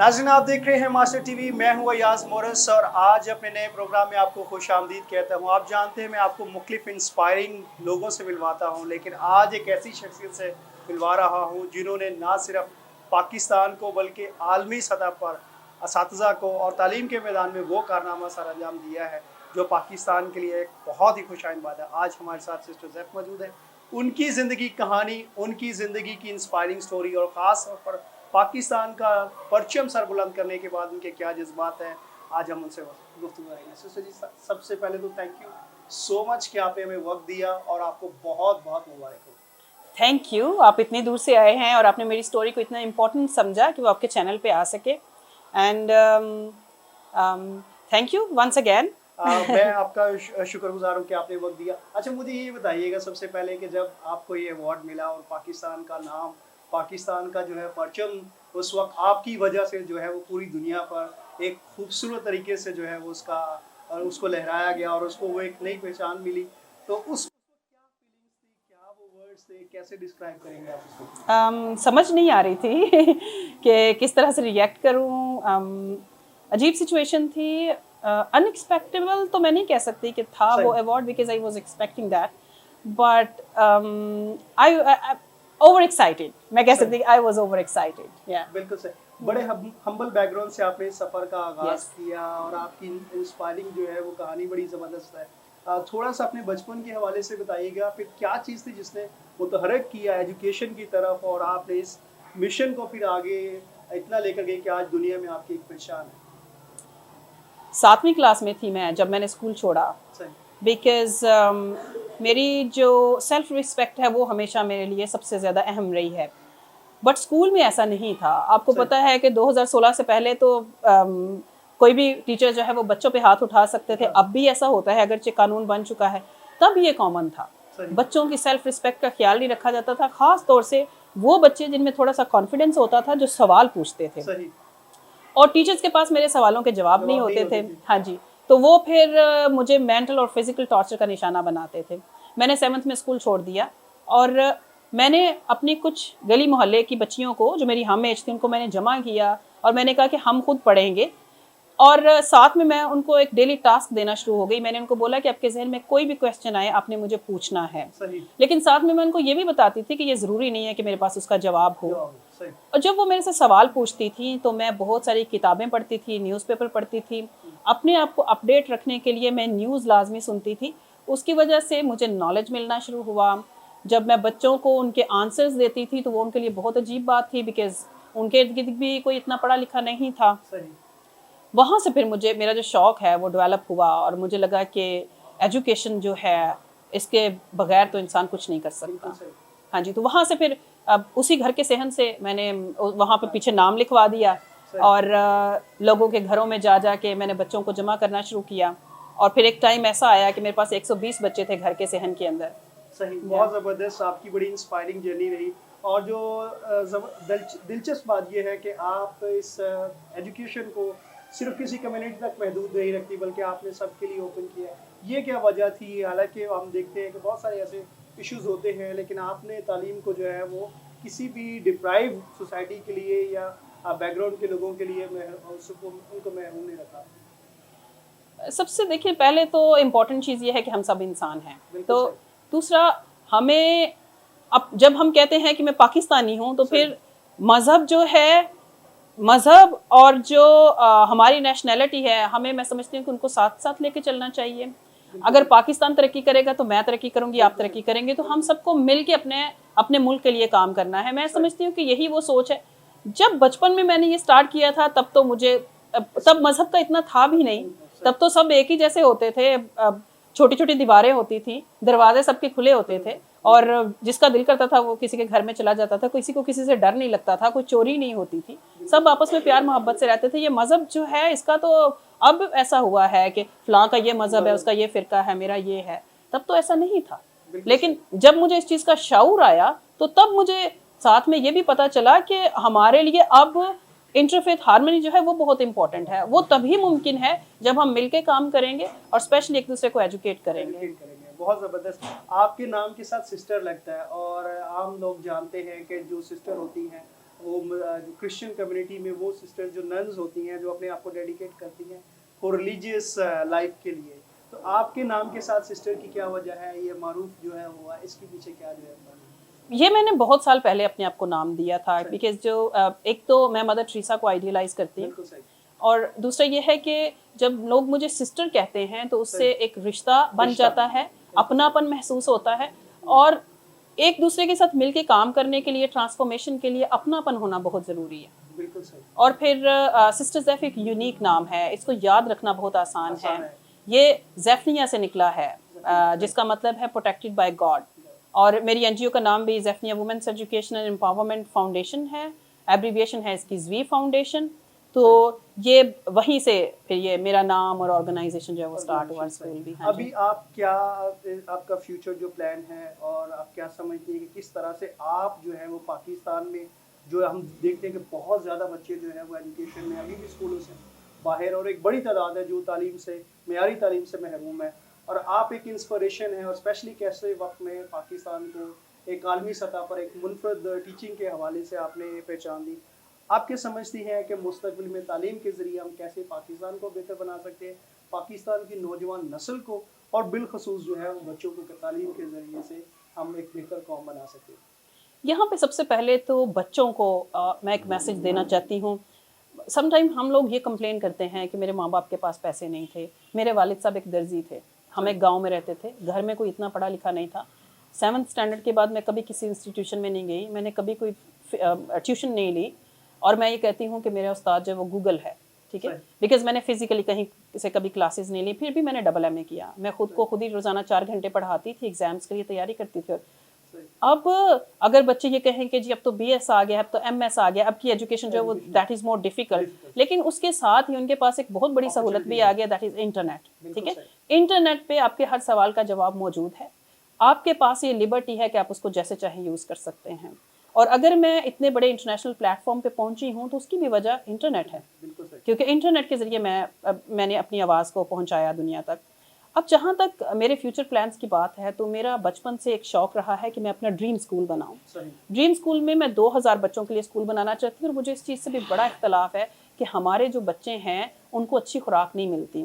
नाज़रीन, आप देख रहे हैं मास्टर टीवी। मैं हूं अयाज मोरस और आज अपने नए प्रोग्राम में आपको खुश आमदीद कहता हूं। आप जानते हैं मैं आपको मुख्तलिफ इंस्पायरिंग लोगों से मिलवाता हूं, लेकिन आज एक ऐसी शख्सियत से मिलवा रहा हूं जिन्होंने ना सिर्फ पाकिस्तान को बल्कि आलमी सतह पर असातिज़ा को और तालीम के मैदान में वो कारनामा सर अंजाम दिया है जो पाकिस्तान के लिए एक बहुत ही खुशाइन बात है। आज हमारे साथ सिस्टर ज़ैफ मौजूद है। उनकी ज़िंदगी कहानी, उनकी ज़िंदगी की इंस्पायरिंग स्टोरी और ख़ास तौर पर पाकिस्तान का परचम सर बुलंद करने के बाद उनके क्या जज्बात हैं, आज हम उनसे गुफ्तगू करेंगे। सिस्टर जी, सबसे पहले तो थैंक यू सो मच कि आपने हमें वक्त दिया और आपको बहुत बहुत मुबारक हो। थैंक यू, आप इतनी दूर से आए हैं और आपने मेरी स्टोरी को इतना इम्पोर्टेंट समझा कि वो आपके चैनल पे आ सके। And thank you once again. मैं आपका शुक्रगुजार हूँ कि आपने वक्त दिया। अच्छा, मुझे ये बताइएगा सबसे पहले कि जब आपको ये अवार्ड मिला और पाकिस्तान का नाम, पाकिस्तान का जो है परचम उस वक्त आपकी वजह से जो है वो पूरी दुनिया पर एक खूबसूरत तरीके से जो है वो उसको लहराया गया और उसको वो एक नई पहचान मिली, तो उस क्या फीलिंग्स थी, क्या वो वर्ड्स थे, कैसे डिस्क्राइब करेंगे आप उसको? समझ नहीं आ रही थी कि किस तरह से रिएक्ट करूँ। अजीब सिचुएशन थी। अनएक्सपेक्टेबल तो मैं नहीं कह सकती कि था वो award, because I was expecting that, but I over excited, मैं कह सकती आई वाज ओवर एक्साइटेड। या बिल्कुल सही। बड़े हम्बल बैकग्राउंड से आपने सफ़र का आगाज़ किया और आपकी इंस्पायरिंग जो है वो कहानी बड़ी ज़बरदस्त है। थोड़ा सा अपने बचपन के हवाले से बताइएगा, फिर क्या चीज़ थी जिसने मुतहर्रिक किया एजुकेशन की तरफ और आपने इस मिशन को फिर आगे इतना लेकर गए कि आज दुनिया में आपकी एक पहचान है? 7वीं क्लास में थी मैं जब मैंने स्कूल छोड़ा, बिकॉज मेरी जो सेल्फ रिस्पेक्ट है वो हमेशा मेरे लिए सबसे ज़्यादा अहम रही है। बट स्कूल में ऐसा नहीं था। आपको पता है कि 2016 से पहले तो कोई भी टीचर जो है वो बच्चों पे हाथ उठा सकते थे। अब भी ऐसा होता है, अगरचे कानून बन चुका है, तब ये कॉमन था। बच्चों की सेल्फ रिस्पेक्ट का ख्याल नहीं रखा जाता था, ख़ास तौर से वो बच्चे जिनमें थोड़ा सा कॉन्फिडेंस होता था, जो सवाल पूछते थे और टीचर्स के पास मेरे सवालों के जवाब नहीं होते थे। हाँ जी, तो वो फिर मुझे मेंटल और फिजिकल टॉर्चर का निशाना बनाते थे। मैंने 7th में स्कूल छोड़ दिया और मैंने अपनी कुछ गली मोहल्ले की बच्चियों को जो मेरी हम एज थी उनको मैंने जमा किया और मैंने कहा कि हम खुद पढ़ेंगे, और साथ में मैं उनको एक डेली टास्क देना शुरू हो गई। मैंने उनको बोला कि आपके जहन में कोई भी क्वेश्चन आए आपने मुझे पूछना है, लेकिन साथ में मैं उनको ये भी बताती थी कि ये ज़रूरी नहीं है कि मेरे पास उसका जवाब हो। और जब वो मेरे से सवाल पूछती थी तो मैं बहुत सारी किताबें पढ़ती थी, न्यूज़पेपर पढ़ती थी। अपने आप को अपडेट रखने के लिए मैं न्यूज़ लाजमी सुनती थी। उसकी वजह से मुझे नॉलेज मिलना शुरू हुआ। जब मैं बच्चों को उनके आंसर्स देती थी तो वो उनके लिए बहुत अजीब बात थी, बिकॉज उनके इर्द गिर्द भी कोई इतना पढ़ा लिखा नहीं था। वहाँ से फिर मुझे मेरा जो शौक़ है वो डेवलप हुआ और मुझे लगा कि एजुकेशन जो है इसके बगैर तो इंसान कुछ नहीं कर सकता। हाँ जी, तो वहाँ से फिर अब उसी घर के सहन से मैंने वहाँ पे पीछे नाम लिखवा दिया और लोगों के घरों में जा जा के मैंने बच्चों को जमा करना शुरू किया। और फिर एक टाइम ऐसा आया कि मेरे पास 120 बच्चे थे घर के सहन के अंदर। सही, बहुत ज़बरदस्त, आपकी बड़ी इंस्पायरिंग जर्नी रही। और जो दिलचस्प बात यह है कि आप इस एजुकेशन को सिर्फ किसी कम्युनिटी तक महदूद नहीं रखती, बल्कि आपने सबके लिए ओपन किया। ये क्या वजह थी? हालांकि हम देखते हैं कि बहुत सारे ऐसे इश्यूज होते हैं, लेकिन आपने तालीम को जो है वो किसी भी डिप्राइव सोसाइटी के लिए या बैकग्राउंड के लोगों के लिए उनको महरूम नहीं रखा। सबसे देखिए, पहले तो इम्पोर्टेंट चीज़ ये है कि हम सब इंसान हैं। तो दूसरा, हमें अब जब हम कहते हैं कि मैं पाकिस्तानी हूँ तो फिर मज़हब जो है, मज़हब और जो हमारी नेशनैलिटी है, हमें, मैं समझती हूँ कि उनको साथ साथ लेके चलना चाहिए। अगर पाकिस्तान तरक्की करेगा तो मैं तरक्की करूँगी, आप तरक्की करेंगे, तो हम सबको मिल के अपने मुल्क के लिए काम करना है। मैं समझती हूँ कि यही वो सोच है। जब बचपन में मैंने ये स्टार्ट किया था तब मज़हब का इतना था भी नहीं। तब तो सब एक ही जैसे होते थे, छोटी छोटी दीवारें होती थी, दरवाजे सबके खुले होते थे और जिसका दिल करता था वो किसी के घर में चला जाता था। किसी को किसी से डर नहीं लगता था, कोई चोरी नहीं होती थी, सब आपस में प्यार मोहब्बत से रहते थे। ये मज़हब जो है इसका तो अब ऐसा हुआ है कि फ़लाँ का ये मज़हब है, उसका ये फ़िरका है, मेरा ये है। तब तो ऐसा नहीं था। लेकिन जब मुझे इस चीज़ का शऊर आया तो तब मुझे साथ में ये भी पता चला कि हमारे लिए अब इंटरफेथ हार्मनी जो है वो बहुत इंपॉर्टेंट है। वो तभी मुमकिन है जब हम मिलके काम करेंगे और स्पेशली एक दूसरे को एजुकेट करेंगे। बहुत ज़बरदस्त। आपके नाम के साथ सिस्टर लगता है और आम लोग जानते हैं कि जो सिस्टर होती हैं وہ جو کرسچن کمیونٹی میں وہ سسٹر جو ننز ہوتی ہیں جو اپنے آپ کو ڈیڈیکیٹ کرتی ہیں فور ریلیجیس لائف کے لیے، تو آپ کے نام کے ساتھ سسٹر کی کیا وجہ ہے، یہ معروف جو ہے ہوا اس کے پیچھے کیا جو ہے؟ یہ میں نے بہت سال پہلے اپنے آپ کو نام دیا تھا، بیکاز جو ایک تو میں مدر ٹریسا کو آئیڈیلائز کرتی ہوں، اور دوسرا یہ ہے کہ جب لوگ مجھے سسٹر کہتے ہیں تو اس سے ایک رشتہ بن جاتا ہے، اپناپن محسوس ہوتا ہے، اور ایک دوسرے کے ساتھ مل کے کام کرنے کے لیے، ٹرانسفارمیشن کے لیے اپناپن ہونا بہت ضروری ہے. بالکل صحیح. اور پھر سسٹر زیف ایک یونیک نام ہے، اس کو یاد رکھنا بہت آسان ہے. یہ زیفنیا سے نکلا ہے جس کا مطلب ہے پروٹیکٹڈ بائی گاڈ، اور میری این جی او کا نام بھی زیفنیا women's education and empowerment foundation ہے، ایبریویشن ہے اس کی زوی فاؤنڈیشن. تو یہ وہیں سے پھر یہ میرا نام اور آرگنائزیشن جو ہے وہ اسٹارٹ ہوا اسکول بھی. ابھی آپ کیا، آپ کا فیوچر جو پلان ہے، اور آپ کیا سمجھتے ہیں کہ کس طرح سے آپ جو ہے وہ پاکستان میں جو ہم دیکھتے ہیں کہ بہت زیادہ بچے جو ہیں وہ ایجوکیشن میں ابھی بھی اسکولوں سے باہر، اور ایک بڑی تعداد ہے جو تعلیم سے، معیاری تعلیم سے محروم ہے، اور آپ ایک انسپریشن ہے، اور اسپیشلی کیسے وقت میں پاکستان کو ایک عالمی سطح پر ایک منفرد ٹیچنگ کے حوالے سے آپ نے پہچان دی. آپ کیا سمجھتی ہیں کہ مستقبل میں تعلیم کے ذریعے ہم کیسے پاکستان کو بہتر بنا سکتے ہیں، پاکستان کی نوجوان نسل کو، اور بالخصوص جو ہے بچوں کو تعلیم کے ذریعے سے ہم ایک بہتر قوم بنا سکتے ہیں؟ یہاں پہ سب سے پہلے تو بچوں کو میں ایک میسج دینا چاہتی ہوں. سم ٹائم ہم لوگ یہ کمپلین کرتے ہیں کہ میرے ماں باپ کے پاس پیسے نہیں تھے. میرے والد صاحب ایک درزی تھے، ہم ایک گاؤں میں رہتے تھے، گھر میں کوئی اتنا پڑھا لکھا نہیں تھا. 7th اسٹینڈرڈ کے بعد میں کبھی کسی انسٹیٹیوشن میں نہیں گئی، میں نے کبھی کوئی ٹیوشن نہیں لی، اور میں یہ کہتی ہوں کہ میرا استاد جو ہے وہ گوگل ہے. ٹھیک ہے، بیکاز میں نے فزیکلی کہیں سے کبھی کلاسز نہیں لی، پھر بھی میں نے ڈبل ایم اے کیا. میں خود کو خود ہی روزانہ 4 گھنٹے پڑھاتی تھی، ایگزامس کے لیے تیاری کرتی تھی. اب اگر بچے یہ کہیں کہ جی اب تو بی ایس آ گیا، اب تو ایم ایس آ گیا، اب کی ایجوکیشن جو ہے وہ دیٹ از مور ڈیفیکلٹ، لیکن اس کے ساتھ ہی ان کے پاس ایک بہت بڑی سہولت بھی آ گیا، دیٹ از انٹرنیٹ. ٹھیک ہے، انٹرنیٹ پہ آپ کے ہر سوال کا جواب موجود ہے. آپ کے پاس یہ لبرٹی ہے کہ آپ اس کو جیسے چاہیں یوز کر سکتے ہیں. اور اگر میں اتنے بڑے انٹرنیشنل پلیٹ فارم پہ پہنچی ہوں تو اس کی بھی وجہ انٹرنیٹ ہے، کیونکہ انٹرنیٹ کے ذریعے میں نے اپنی آواز کو پہنچایا دنیا تک. اب جہاں تک میرے فیوچر پلانس کی بات ہے تو میرا بچپن سے ایک شوق رہا ہے کہ میں اپنا ڈریم اسکول بناؤں. ڈریم اسکول میں 2000 بچوں کے لیے اسکول بنانا چاہتی ہوں، اور مجھے اس چیز سے بھی بڑا اختلاف ہے کہ ہمارے جو بچے ہیں ان کو اچھی خوراک نہیں ملتی.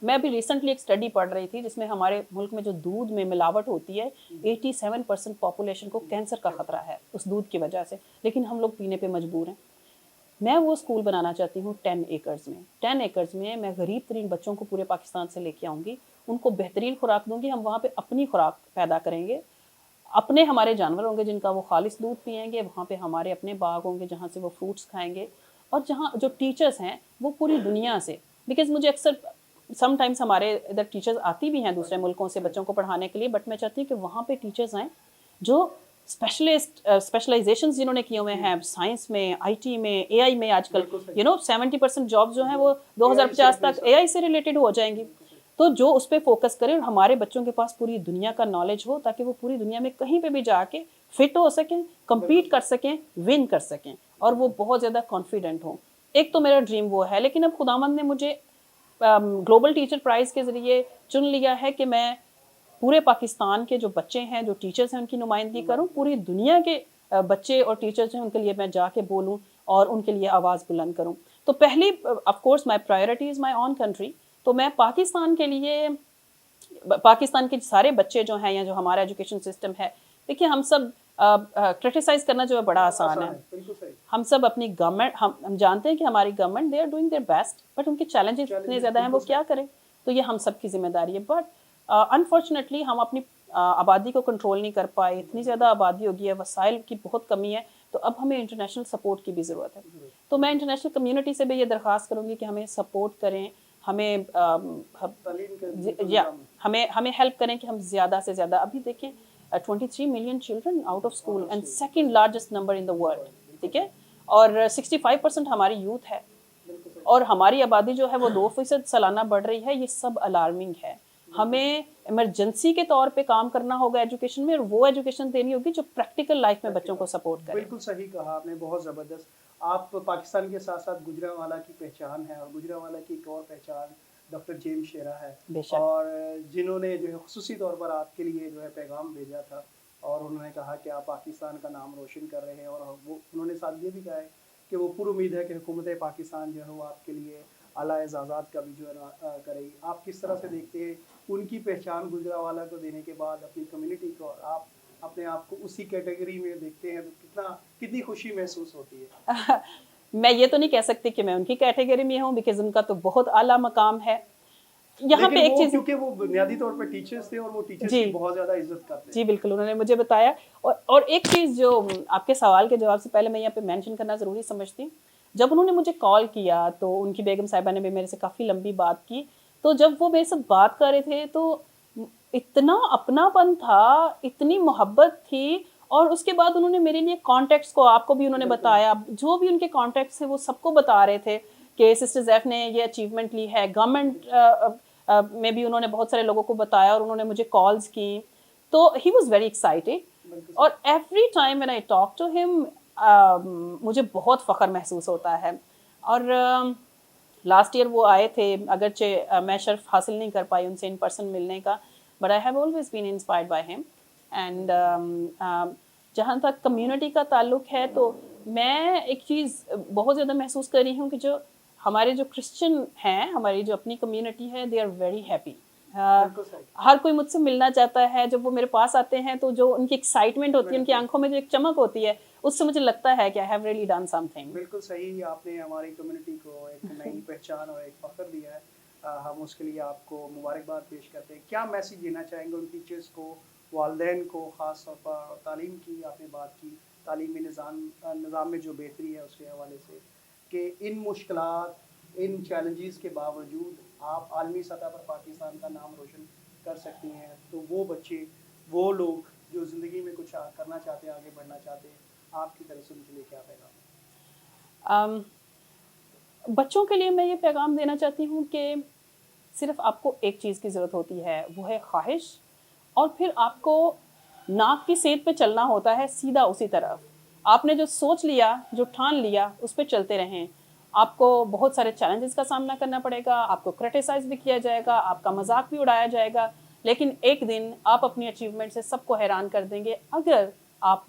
میں ابھی ریسنٹلی ایک اسٹڈی پڑھ رہی تھی جس میں ہمارے ملک میں جو دودھ میں ملاوٹ ہوتی ہے، 87% پاپولیشن کو کینسر کا خطرہ ہے اس دودھ کی وجہ سے، لیکن ہم لوگ پینے پہ مجبور ہیں. میں وہ اسکول بنانا چاہتی ہوں 10 ایکرز میں. 10 ایکرز میں میں غریب ترین بچوں کو پورے پاکستان سے لے کے آؤں گی، ان کو بہترین خوراک دوں گی. ہم وہاں پہ اپنی خوراک پیدا کریں گے، اپنے ہمارے جانور ہوں گے جن کا وہ خالص دودھ پئیں گے، وہاں پہ ہمارے اپنے باغ ہوں گے جہاں سے وہ فروٹس کھائیں گے. اور جہاں جو ٹیچرز ہیں وہ پوری دنیا سے، بیکاز مجھے اکثر سم ٹائمس ہمارے ادھر ٹیچرز آتی بھی ہیں دوسرے ملکوں سے بچوں کو پڑھانے کے لیے، بٹ میں چاہتی ہوں کہ وہاں پہ ٹیچرز آئیں جو اسپیشلائزیشنز جنہوں نے کیے ہوئے ہیں سائنس میں، آئی ٹی میں، اے آئی میں. آج کل 70% جابس جو ہیں وہ 2050 تک اے آئی سے ریلیٹڈ ہو جائیں گی. تو جو اس پہ فوکس کرے اور ہمارے بچوں کے پاس پوری دنیا کا نالج ہو، تاکہ وہ پوری دنیا میں کہیں پہ بھی جا کے فٹ ہو سکیں، کمپیٹ کر سکیں، ون کر سکیں، اور وہ بہت زیادہ کانفیڈنٹ ہوں. ایک تو میرا ڈریم وہ ہے، لیکن اب خداوند نے مجھے گلوبل ٹیچر پرائز کے ذریعے چن لیا ہے کہ میں پورے پاکستان کے جو بچے ہیں، جو ٹیچرز ہیں، ان کی نمائندگی کروں. پوری دنیا کے بچے اور ٹیچرز ہیں ان کے لیے میں جا کے بولوں اور ان کے لیے آواز بلند کروں. تو پہلی of course my priority is my own country. تو میں پاکستان کے لیے، پاکستان کے سارے بچے جو ہیں یا جو ہمارا ایجوکیشن سسٹم ہے، دیکھیے ہم سب کرٹیسائز کرنا جو ہے بڑا آسان ہے. ہم سب اپنی گورنمنٹ، ہم جانتے ہیں کہ ہماری government they are doing their best, but ان کے چیلنجز اتنے زیادہ ہیں، وہ کیا کریں. تو یہ ہم سب کی ذمہ داری ہے. بٹ انفارچونیٹلی ہم اپنی آبادی کو کنٹرول نہیں کر پائے. اتنی زیادہ آبادی ہو گئی ہے، وسائل کی بہت کمی ہے، تو اب ہمیں انٹرنیشنل سپورٹ کی بھی ضرورت ہے. تو میں انٹرنیشنل کمیونٹی سے بھی یہ درخواست کروں گی کہ ہمیں سپورٹ کریں، ہمیں ہمیں ہیلپ کریں کہ ہم زیادہ سے زیادہ. ابھی دیکھیں 23 million children out of school and second largest number in the world. ٹھیک ہے، اور 65% ہماری یوتھ ہے، اور ہماری آبادی جو ہے وہ 2% سالانہ بڑھ رہی ہے. یہ سب الارمنگ ہے. ہمیں ایمرجنسی کے طور پہ کام کرنا ہوگا ایجوکیشن میں، اور وہ ایجوکیشن دینی ہوگی جو پریکٹیکل لائف میں بچوں کو سپورٹ کرے. بالکل صحیح کہا آپ نے، بہت زبردست. آپ پاکستان کے ساتھ ساتھ گجرانوالہ کی پہچان ہے، اور گجرانوالہ کی ایک اور پہچان ڈاکٹر جیمز شیرا ہے، اور جنہوں نے جو ہے خصوصی طور پر آپ کے لیے جو ہے پیغام بھیجا تھا. और उन्होंने कहा कि आप पाकिस्तान का नाम रोशन कर रहे हैं, और वो उन्होंने साथ ये भी कहा है कि वो पूरी उम्मीद है कि हुकूमत पाकिस्तान जो है वो आपके लिए आला एजाज़ात का भी जो है करेगी। आप किस तरह से देखते हैं उनकी पहचान गुजरावाला को देने के बाद अपनी कम्युनिटी को, और आप अपने आप को उसी कैटेगरी में देखते हैं तो कितनी खुशी महसूस होती है? मैं ये तो नहीं कह सकती कि मैं उनकी कैटेगरी में हूँ, बिकॉज उनका तो बहुत आला मकाम है। यहाँ पे एक चीज, क्योंकि वो बुनियादी तौर पर टीचर्स थे और वो टीचर्स की बहुत ज्यादा इज्जत करते हैं। जी बिल्कुल, उन्होंने मुझे बताया। और एक चीज जो आपके सवाल के जवाब से पहले मैं यहाँ पे मेंशन करना जरूरी समझती हूँ, जब उन्होंने मुझे कॉल किया तो उनकी बेगम साहिबा ने भी मेरे से काफी लंबी बात की। तो जब वो मेरे साथ बात कर रहे थे तो इतना अपनापन था, इतनी मोहब्बत थी। और उसके बाद उन्होंने मेरे लिए कॉन्टेक्ट्स को, आपको भी उन्होंने बताया, जो भी उनके कॉन्टेक्ट्स थे वो सबको बता रहे थे कि सिस्टर ज़ैफ ने ये अचीवमेंट ली है। गवर्नमेंट में भी उन्होंने बहुत सारे लोगों को बताया और उन्होंने मुझे कॉल्स की। तो ही वॉज वेरी एक्साइटेड, और every time when I talk to him मुझे बहुत फ़ख्र महसूस होता है। और लास्ट ईयर वो आए थे, अगरचे मैं शर्फ हासिल नहीं कर पाई उनसे इन पर्सन मिलने का, but I have always been inspired by him. And जहाँ तक कम्युनिटी का ताल्लुक है, तो मैं एक चीज़ बहुत ज़्यादा महसूस कर रही हूँ कि जो हमारे जो क्रिश्चियन हैं, हमारी जो अपनी कम्युनिटी है, दे आर वेरी हैप्पी। हर कोई मुझसे मिलना चाहता है। जब वो मेरे पास आते हैं तो जो उनकी एक्साइटमेंट होती है, उनकी आंखों में जो एक चमक होती है, उससे मुझे लगता है कि I have really done something. बिल्कुल सही, आपने हमारी कम्युनिटी को एक नई पहचान और एक फख्र दिया है। हम उसके लिए आपको मुबारकबाद पेश करते हैं। क्या मैसेज देना चाहेंगे उन टीचर्स को, वालिदैन को, ख़ास तौर पर तालीम की आपने बात की, तालीमी निज़ाम में जो बेहतरी है उसके हवाले से, कि इन मुश्किलात, इन चैलेंजेस के बावजूद आप आलमी सतह पर पाकिस्तान का नाम रोशन कर सकती हैं, तो वो बच्चे, वो लोग जो ज़िंदगी में कुछ करना चाहते हैं, आगे बढ़ना चाहते हैं, आपकी तरफ से उनके लिए क्या पैगाम? बच्चों के लिए मैं ये पैगाम देना चाहती हूँ कि सिर्फ आपको एक चीज़ की ज़रूरत होती है, वो है ख्वाहिश, और फिर आपको नाक की सेध पे चलना होता है, सीधा उसी तरफ। आपने जो सोच लिया, जो ठान लिया, उस पर चलते रहें। आपको बहुत सारे चैलेंजेस का सामना करना पड़ेगा, आपको क्रिटिसाइज भी किया जाएगा, आपका मजाक भी उड़ाया जाएगा, लेकिन एक दिन आप अपनी अचीवमेंट से सबको हैरान कर देंगे अगर आप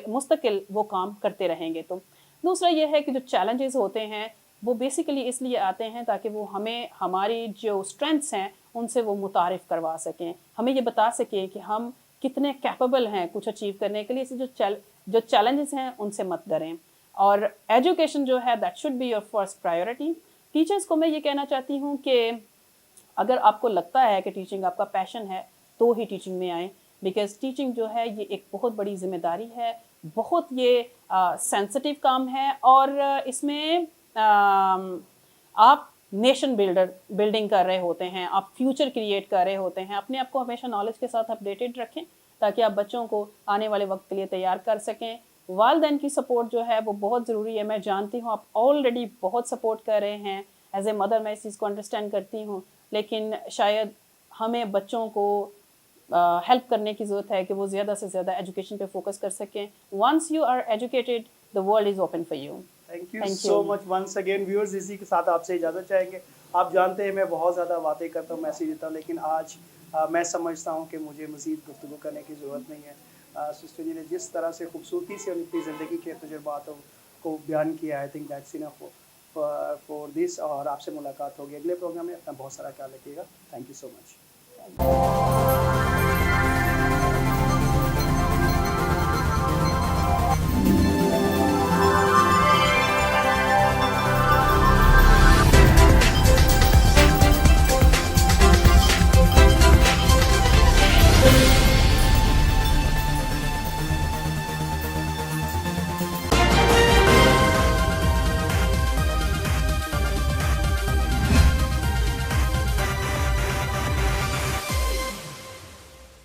मुस्तकिल वो काम करते रहेंगे। तो दूसरा ये है कि जो चैलेंजेस होते हैं वो बेसिकली इसलिए आते हैं ताकि वो हमें हमारी जो स्ट्रेंथ्स हैं उनसे वो मुतारिफ़ करवा सकें, हमें ये बता सकें कि हम कितने कैपेबल हैं कुछ अचीव करने के लिए। इसे जो चैलेंजेस हैं उनसे मत डरें। और एजुकेशन जो है that should be your first priority. Teachers को मैं ये कहना चाहती हूँ कि अगर आपको लगता है कि टीचिंग आपका पैशन है तो ही टीचिंग में आएँ, बिकॉज टीचिंग जो है ये एक बहुत बड़ी जिम्मेदारी है, बहुत ये सेंसिटिव काम है, और इसमें आप नेशन बिल्डिंग कर रहे होते हैं, आप फ्यूचर क्रिएट कर रहे होते हैं। अपने आप को हमेशा नॉलेज के साथ अपडेटेड रखें ताकि आप बच्चों को आने वाले वक्त के लिए तैयार कर सकें। वालिदैन की सपोर्ट जो है वो बहुत ज़रूरी है। मैं जानती हूँ आप ऑलरेडी बहुत सपोर्ट कर रहे हैं। एज ए मदर मैं इस चीज़ को अंडरस्टैंड करती हूँ, लेकिन शायद हमें बच्चों को हेल्प करने की ज़रूरत है कि वो ज़्यादा से ज़्यादा एजुकेशन पे फोकस कर सकें। Once you are educated the world is open for you. Thank you so much once again. Viewers, इसी के साथ आपसे इजाज़त चाहेंगे। आप जानते हैं मैं बहुत ज़्यादा बातें करता हूँ, मैसेज देता हूँ, लेकिन आज मैं समझता हूँ कि मुझे मज़ीद गुफ्तगू करने की ज़रूरत नहीं है। सिस्टर जी ने जिस तरह से खूबसूरती से अपनी ज़िंदगी के तजुर्बातों को बयान किया, I think that's enough for this. और आपसे मुलाकात होगी अगले प्रोग्राम में। अपना बहुत सारा ख्याल रखिएगा। Thank you so much.